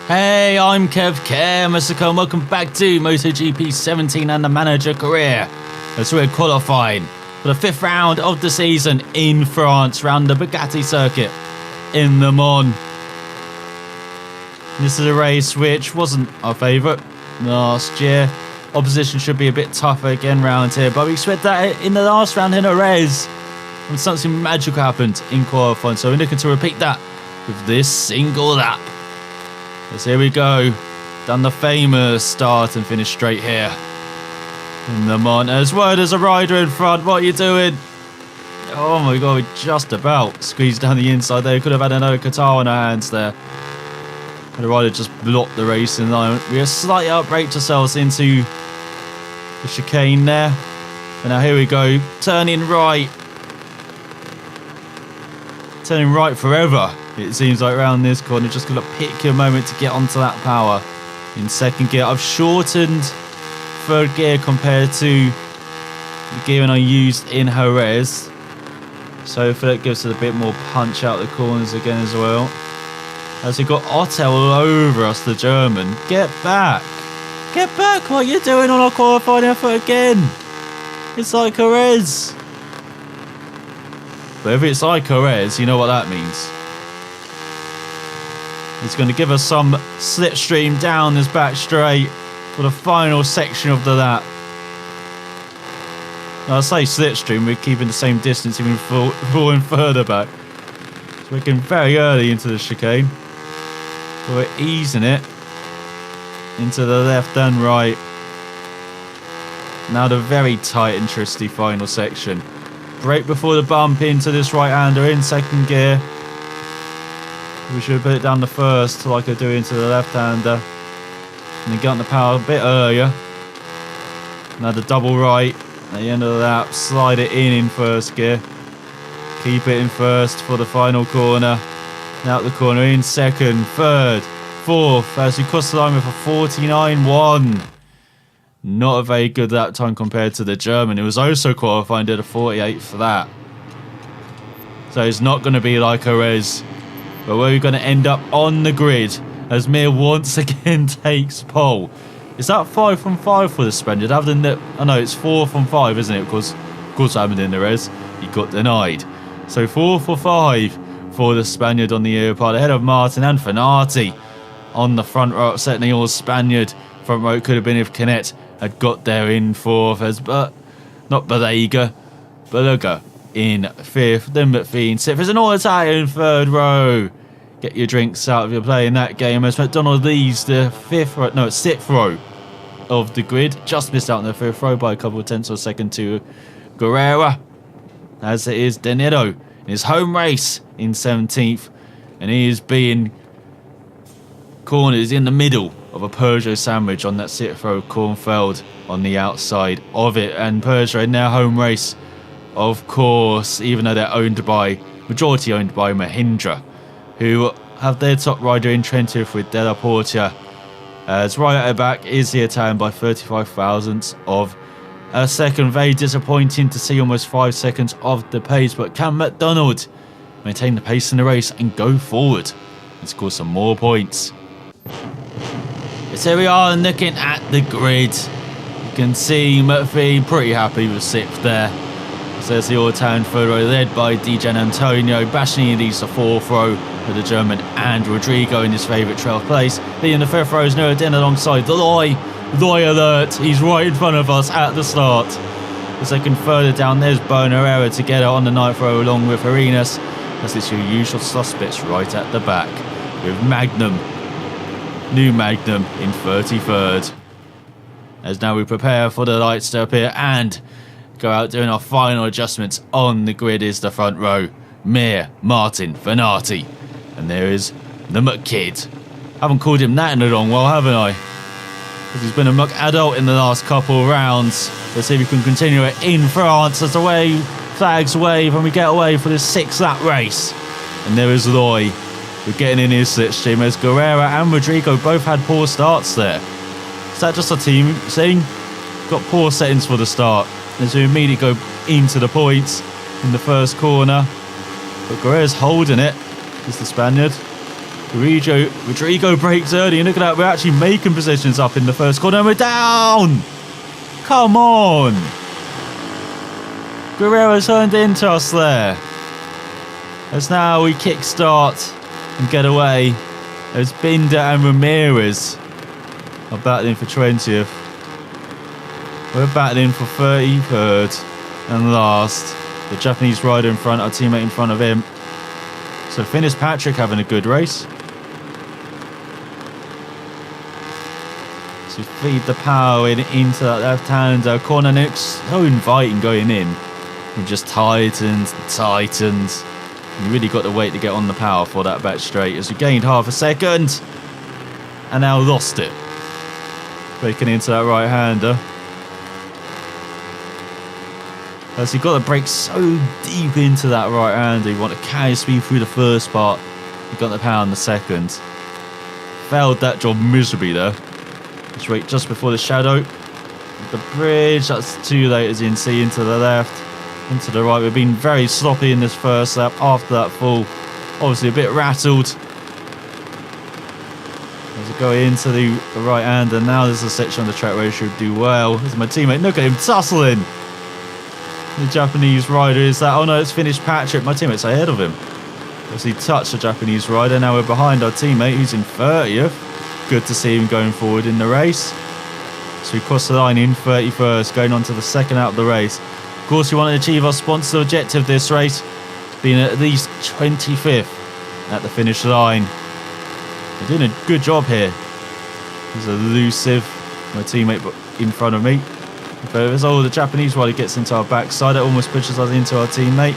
Hey, I'm Mr. and welcome back to MotoGP 17 and the manager career. As we're qualifying for the 5th round of the season in France, round the Bugatti circuit in Le Mans. This is a race which wasn't our favourite last year. Opposition should be a bit tougher again round here, but we expect that in the last round in Jerez, when something magical happened in qualifying. So we're looking to repeat that with this single lap. So here we go, done the famous start and finish straight here in Le Mans. As well, there's a rider in front. What are you doing? Oh my god, we just about squeezed down the inside there. Could have had another Qatar on our hands there. The rider just blocked the racing line. We have slightly outbraked ourselves into the chicane there. And now here we go, turning right. Turning right forever. It seems like around this corner, just got to pick your moment to get onto that power. In second gear, I've shortened third gear compared to the gearing I used in Jerez. So hopefully that gives us a bit more punch out the corners again as well. As we got Otto all over us, the German. Get back! Get back! What are you doing on our qualifying effort again? It's like Jerez. But if it's like Jerez, you know what that means. It's going to give us some slipstream down this back straight for the final section of the lap. Now I say slipstream, we're keeping the same distance, even falling further back. So we're getting very early into the chicane. We're easing it into the left and right. Now the very tight and twisty final section. Brake before the bump into this right-hander in second gear. We should put it down the first like I do into the left-hander. And then get on the power a bit earlier. Now the double right at the end of the lap. Slide it in first gear. Keep it in first for the final corner. Out the corner in second, third, fourth. As we cross the line with a 49.1. Not a very good lap time compared to the German. It was also qualifying, did a 48 for that. So it's not going to be like Jerez. But we're going to end up on the grid as Mir once again takes pole. Is that 5 from 5 for the Spaniard? Other than that, oh no, it's 4 from 5, isn't it? Of course, what happened in Jerez. He got denied. So 4 for 5 for the Spaniard on the air part, ahead of Martin and Fenati on the front row. Certainly all Spaniard front row could have been if Canet had got there in 4th, but not Badega, Beluga in 5th, then McPhee 6th. There's an all-Italian 3rd row. Get your drinks out if you're playing that game. As MacDonald leaves the 6th row of the grid, just missed out on the 5th row by a couple of tenths of a second to Guerrera, as it is De Niro in his home race in 17th, and he is being cornered in the middle of a Peugeot sandwich on that 6th row cornfield on the outside of it. And Peugeot in their home race, of course, even though they're majority owned by Mahindra, who have their top rider in 20th with Della Porta. As right at the back is the Italian by 35 thousandths of a second. Very disappointing to see almost 5 seconds of the pace, but can MacDonald maintain the pace in the race and go forward and score some more points? Yes, here we are looking at the grid. You can see McPhee pretty happy with 6th there. So there's the all-town 3rd row led by Dijan Antonio. Bastianini leads the 4th row with the German and Rodrigo in his favourite 12th place. Leading the 5th row is Nuruddin alongside Deloy. Deloy alert, he's right in front of us at the start. The second further down, there's Bono Herrera together on the 9th row along with Arenas. As it's your usual suspects right at the back with New Magnum in 33rd. As now we prepare for the lights to appear and go out doing our final adjustments on the grid is the front row. Mir, Martin, Fenati. And there is the McKid. Haven't called him that in a long while, haven't I? Because he's been a muck adult in the last couple of rounds. Let's see if we can continue it in France as the flags wave and we get away for this 6th lap race. And there is Loy. We're getting in his slipstream as Guerrera and Rodrigo both had poor starts there. Is that just a team thing? Got poor settings for the start. As we immediately go into the points in the first corner. But Guerrera's holding it. Is the Spaniard. Rodrigo breaks early, and look at that, we're actually making positions up in the first corner, and we're down! Come on! Guerrero turned into us there. As now we kickstart and get away, as Binder and Ramirez are battling for 20th. We're battling for 33rd and last. The Japanese rider in front, our teammate in front of him. So Fitzpatrick having a good race. So feed the power into that left-hander corner, and it's so inviting going in. It just tightens. You really got to wait to get on the power for that back straight, as we gained half a second and now lost it. Breaking into that right-hander. As you got to break so deep into that right-hander, you want to carry speed through the first part. You got the power in the second. Failed that job miserably there. Straight just before the shadow. The bridge, that's too late, as you can see, into the left, into the right. We've been very sloppy in this first lap after that fall. Obviously a bit rattled. As we go into the right hand, and now there's a section on the track where he should do well. There's my teammate, look at him tussling. The Japanese rider is that, oh no, it's Fitzpatrick. My teammate's ahead of him. As he touched the Japanese rider, now we're behind our teammate who's in 30th. Good to see him going forward in the race. So we cross the line in 31st, going on to the second out of the race. Of course, we want to achieve our sponsor objective this race, being at least 25th at the finish line. We're doing a good job here. There's Elusive, my teammate in front of me. But as the Japanese rider gets into our backside, it almost pushes us into our teammate.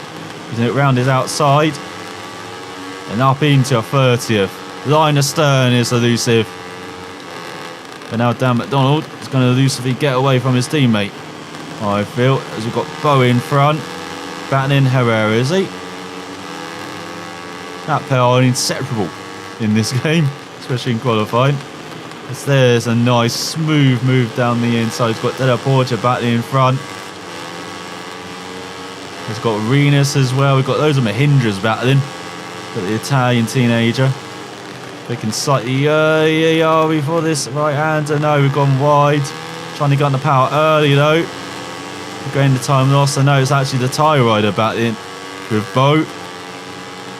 Using it round his outside and up into our 30th. Line astern is Elusive. But now Dan MacDonald is going to elusively get away from his teammate, I feel, as we've got Bo in front. Battling Herrera, is he? That pair are inseparable in this game, especially in qualifying. As there's a nice smooth move down the inside. He's got Della Porta battling in front. He's got Renus as well. We've got those of Mahindras battling. Got the Italian teenager. We can slightly before this right-hander. No, we've gone wide. Trying to get on the power early though. We're going to time loss. I know it's actually the tyre rider battling with Bo.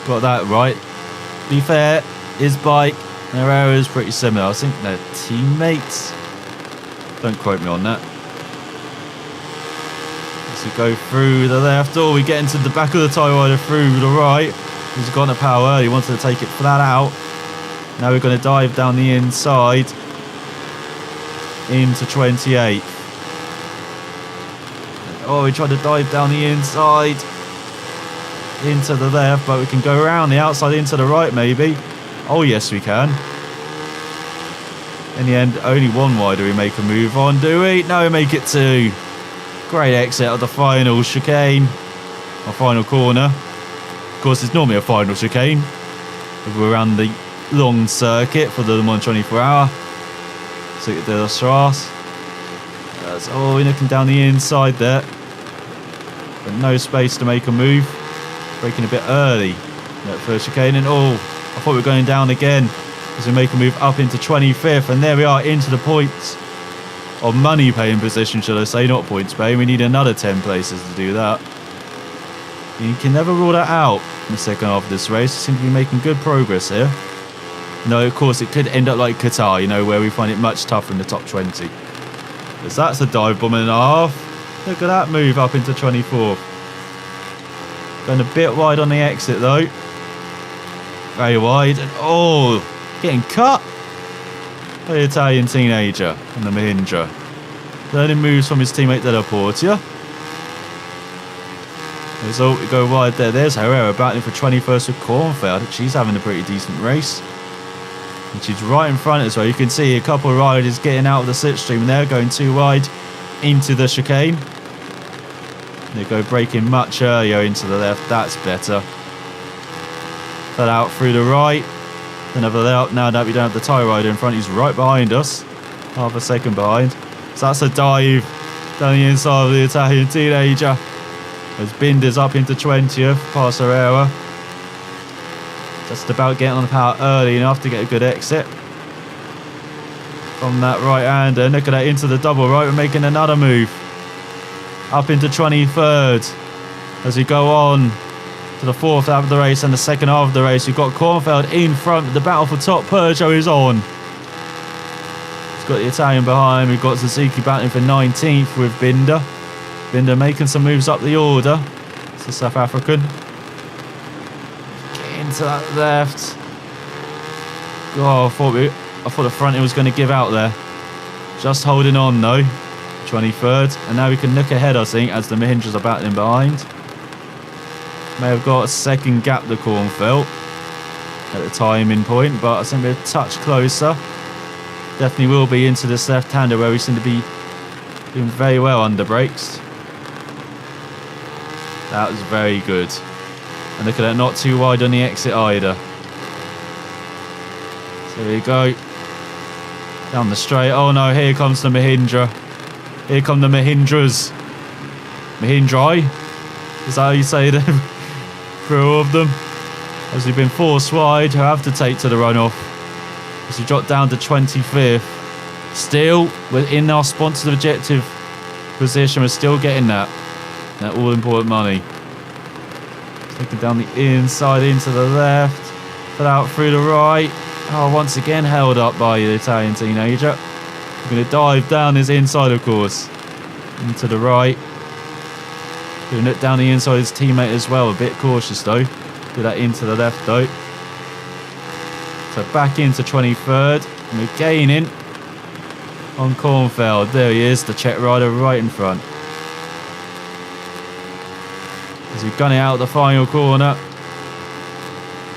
Got that right. To be fair, his bike and Herrera is pretty similar. I think they're teammates. Don't quote me on that. As we go through the left, we get into the back of the tyre rider through the right. He's got on the power early. He wanted to take it flat out. Now we're going to dive down the inside into 28. Oh, we tried to dive down the inside into the left, but we can go around the outside into the right maybe. Oh yes we can. In the end, only one wider we make a move on, do we? No, we make it two. Great exit of the final chicane. Our final corner. Of course, it's normally a final chicane. We're around the long circuit for the Le Mans 24 hour. Circuit de la Strasse. Oh, we're looking down the inside there. But no space to make a move. Braking a bit early. That first chicane, and I thought we were going down again as we make a move up into 25th, and there we are into the points or money paying position, should I say, not points paying. We need another 10 places to do that. You can never rule that out in the second half of this race. We seem to be making good progress here. No, of course, it could end up like Qatar, where we find it much tougher in the top 20. Because that's a dive bomb and a half. Look at that move up into 24th. Going a bit wide on the exit, though. Very wide. And, getting cut by the Italian teenager on the Mahindra. Learning moves from his teammate Della Porta. Result, we go wide there. There's Herrera battling for 21st with Kornfeld. She's having a pretty decent race. And she's right in front as well. You can see a couple of riders getting out of the slipstream, and they're going too wide into the chicane. They go braking much earlier into the left. That's better. Fell out through the right. Another layout. Now that we don't have the tyre rider in front, he's right behind us. Half a second behind. So that's a dive down the inside of the Italian teenager. As Binder's up into 20th, past Herrera. Just about getting on the power early enough to get a good exit from that right-hander. Look at that, into the double right. We're making another move. Up into 23rd. As we go on to the 4th half of the race and the 2nd half of the race, we've got Kornfeld in front. The battle for top Peugeot is on. He's got the Italian behind. We've got Suzuki battling for 19th with Binder. Binder making some moves up the order. It's the South African. Get into that left. Oh, I thought the front end was going to give out there. Just holding on though. 23rd. And now we can look ahead, I think, as the Mahindras are battling behind. May have got a second gap, the Kornfeld, at the timing point, but I think we're a touch closer. Definitely will be into this left-hander where we seem to be doing very well under brakes. That was very good. And look at that, not too wide on the exit either. So here we go. Down the straight. Oh no, here comes the Mahindra. Here come the Mahindras. Mahindra? Is that how you say them? For all of them. As we've been forced wide, who have to take to the runoff. As we drop down to 25th. Still, within our sponsored objective position, we're still getting that all important money. Taking down the inside into the left. Put out through the right. Oh, once again held up by the Italian teenager. We're going to dive down his inside, of course. Into the right. Going to look down the inside of his teammate as well. A bit cautious though. Do that into the left though. So back into 23rd. And we're gaining on Kornfeld. There he is, the Czech rider right in front. As we gun it out the final corner.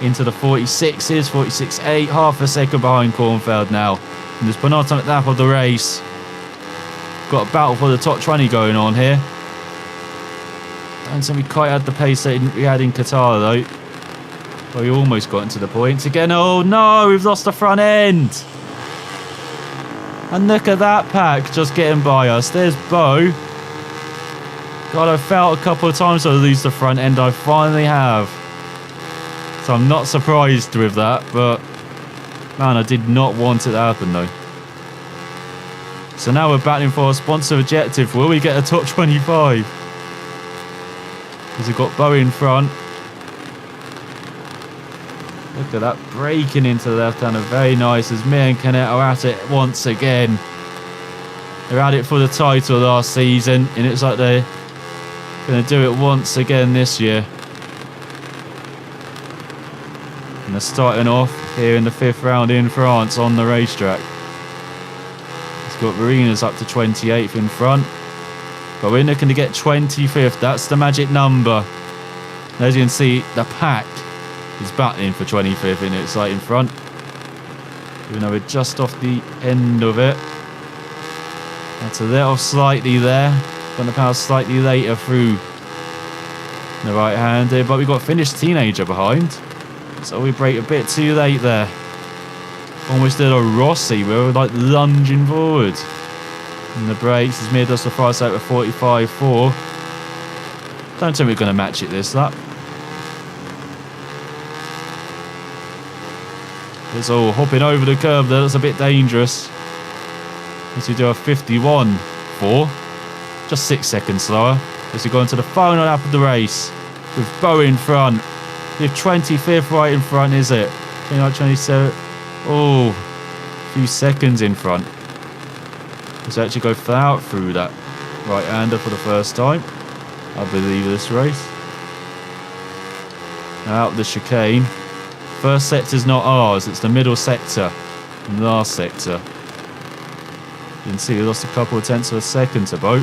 Into the 46s, 46.8. Half a second behind Kornfeld now. And this penultimate lap of the race. Got a battle for the top 20 going on here. Don't think we quite had the pace that we had in Qatar though. Well, we almost got into the points again. Oh no, we've lost the front end. And look at that pack just getting by us. There's Bo. God, I felt a couple of times I lose the front end. I finally have. So I'm not surprised with that, but man, I did not want it to happen though. So now we're battling for a sponsor objective. Will we get a top 25? Because we've got Bo in front. Look at that, breaking into the left-hander. Very nice as me and Canet are at it once again. They're at it for the title last season, and it's like they're going to do it once again this year. And they're starting off here in the 5th round in France on the racetrack. It's got Marinas up to 28th in front. But we're looking to get 25th. That's the magic number. And as you can see, the pack is battling for 25th in its right in front. Even though we're just off the end of it. That's a little slightly there. Got the power slightly later through the right-hander. But we've got Finnish teenager behind. So we brake a bit too late there. Almost did a Rossi. We were like lunging forward. And the brakes as Mir does the far side with 45.4. Don't think we're going to match it this lap. It's all hopping over the curb there. That's a bit dangerous. As we do a 51.4. Just 6 seconds slower. As we go into the final lap of the race. With Bo in front. With 25th right in front, is it? 27. Oh, a few seconds in front. Let's actually go flat out through that right-hander for the first time, I believe, this race. Now out the chicane. First sector's not ours, it's the middle sector and the last sector. You can see we lost a couple of tenths of a second to Bo.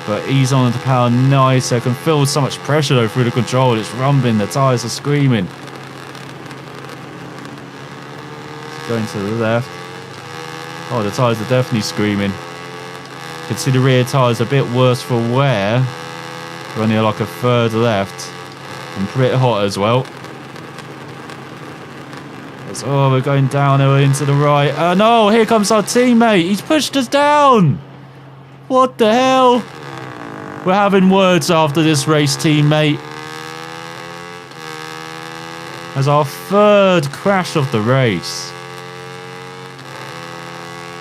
But he's on the power nice. I can feel so much pressure though through the control. It's rumbling, the tyres are screaming. Going to the left. Oh, the tyres are definitely screaming. You can see the rear tyres a bit worse for wear. We're only like a third left. And pretty hot as well. Oh, we're going downhill into the right. No, here comes our teammate. He's pushed us down. What the hell? We're having words after this race, teammate. as our third crash of the race.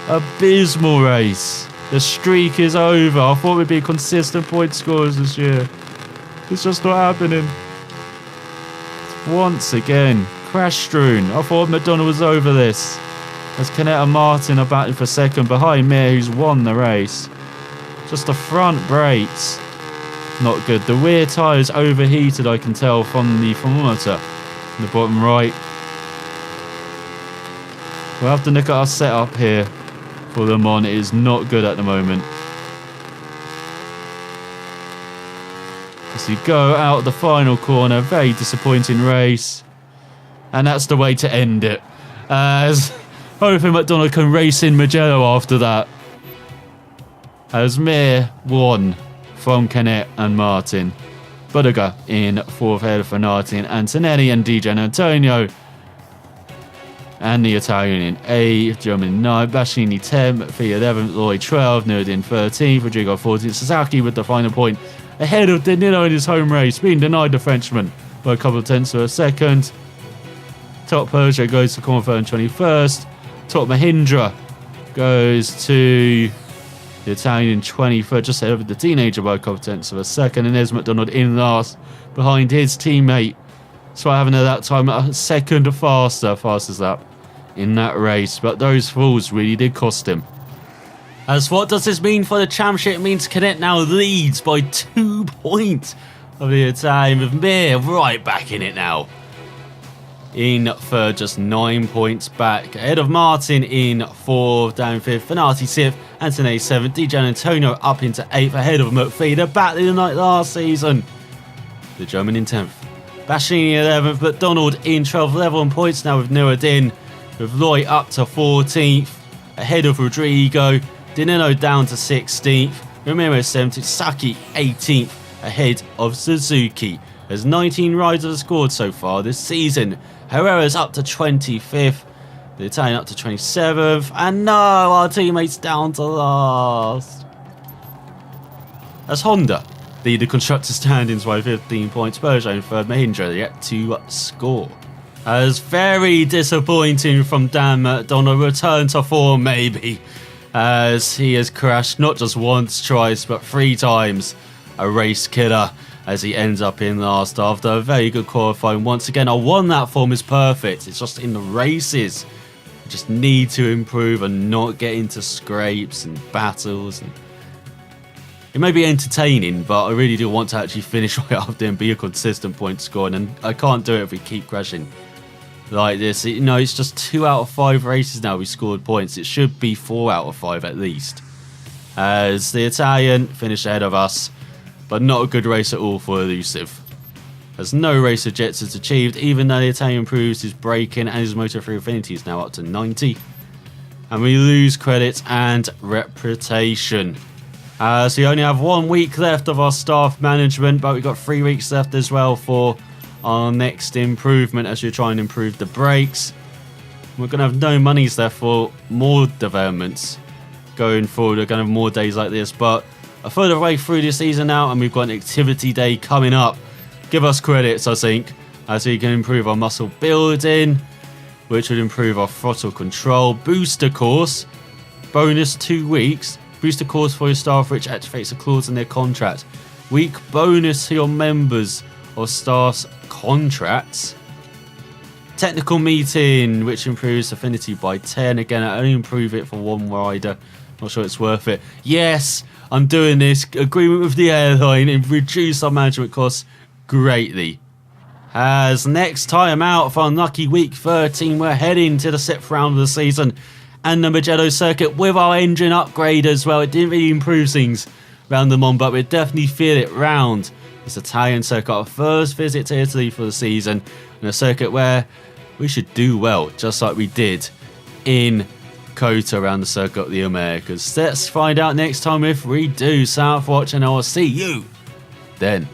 Abysmal race. The streak is over. I thought we'd be consistent point scorers this year. It's just not happening. Once again, crash strewn. I thought MacDonald was over this. As Canet and Martin are battling for second behind Mir, who's won the race. Just the front brakes. Not good. The rear tyres overheated, I can tell from the thermometer in the bottom right. We'll have to look at our setup here for Le Mans. It is not good at the moment. As we go out the final corner, very disappointing race. And that's the way to end it. As hopefully MacDonald can race in Mugello after that. As Mir won from Canet and Martin. Budiga in fourth ahead of Fenati and Antonelli and Di Gianantonio. And the Italian in 8th, German in 9th, Bassini 10th, Fee 11th, Lloyd 12th, Nurdin 13th, Rodrigo 14th, Sasaki with the final point ahead of Danilo in his home race, being denied the Frenchman by a couple of tenths of a second. Top Peugeot goes to Cornfern 21st, Top Mahindra goes to the Italian in 23rd, just ahead of the teenager by a couple of tenths of a second, and there's MacDonald in last behind his teammate. So I haven't at that time a second fastest lap in that race, but those falls really did cost him. As what does this mean for the championship? It means Canet now leads by 2 points of the Italian, with Mir right back in it now. In third, just 9 points back, ahead of Martin in fourth, down fifth, Fenati 6th, Antonelli 7th, Di Gianantonio up into 8th, ahead of McPhee, the battle of the night last season. The German in 10th. Bassini 11th, but Donald in 12th, level on points now with Nurdin, with Loy up to 14th, ahead of Rodrigo, Danilo down to 16th, Ramirez 17th, Saki 18th, ahead of Suzuki. There's 19 riders have scored so far this season. Herrera's up to 25th, the Italian up to 27th, and no, our teammates down to last. As Honda lead the constructor standings by 15 points, Peugeot in third, Mahindra yet to score. As very disappointing from Dan MacDonald, return to form maybe, as he has crashed not just once, twice, but 3 times. A race killer as he ends up in last after a very good qualifying. Once again, I won that form is perfect. It's just in the races. You just need to improve and not get into scrapes and battles. And it may be entertaining, but I really do want to actually finish right up there and be a consistent point scorer, and I can't do it if we keep crashing like this. You know, it's just 2 out of 5 races now we scored points. It should be 4 out of 5 at least. As the Italian finished ahead of us, but not a good race at all for Elusive. As no race objectives achieved, even though the Italian improves his braking and his Moto3 Affinity is now up to 90. And we lose credits and reputation. So we only have 1 week left of our staff management, but we've got 3 weeks left as well for our next improvement as we try and improve the brakes. We're going to have no monies left for more developments going forward. We're going to have more days like this, but a third of the way through this season now, and we've got an activity day coming up. Give us credits, I think, as we can improve our muscle building, which would improve our throttle control. Booster course, bonus 2 weeks. Booster course for your staff, which activates a clause in their contract. Week bonus to your members of staff's contracts. Technical meeting, which improves affinity by 10. Again, I only improve it for 1 rider. Not sure it's worth it. Yes, I'm doing this. Agreement with the airline and reduce our management costs greatly. As next time out for unlucky week 13, we're heading to the 6th round of the season and the Mugello circuit with our engine upgrade as well. It didn't really improve things around the Mans, but we definitely feel it round this Italian circuit. Our first visit to Italy for the season, and a circuit where we should do well, just like we did in Kota around the circuit of the Americas. Let's find out next time if we do. So for watching, I will see you then.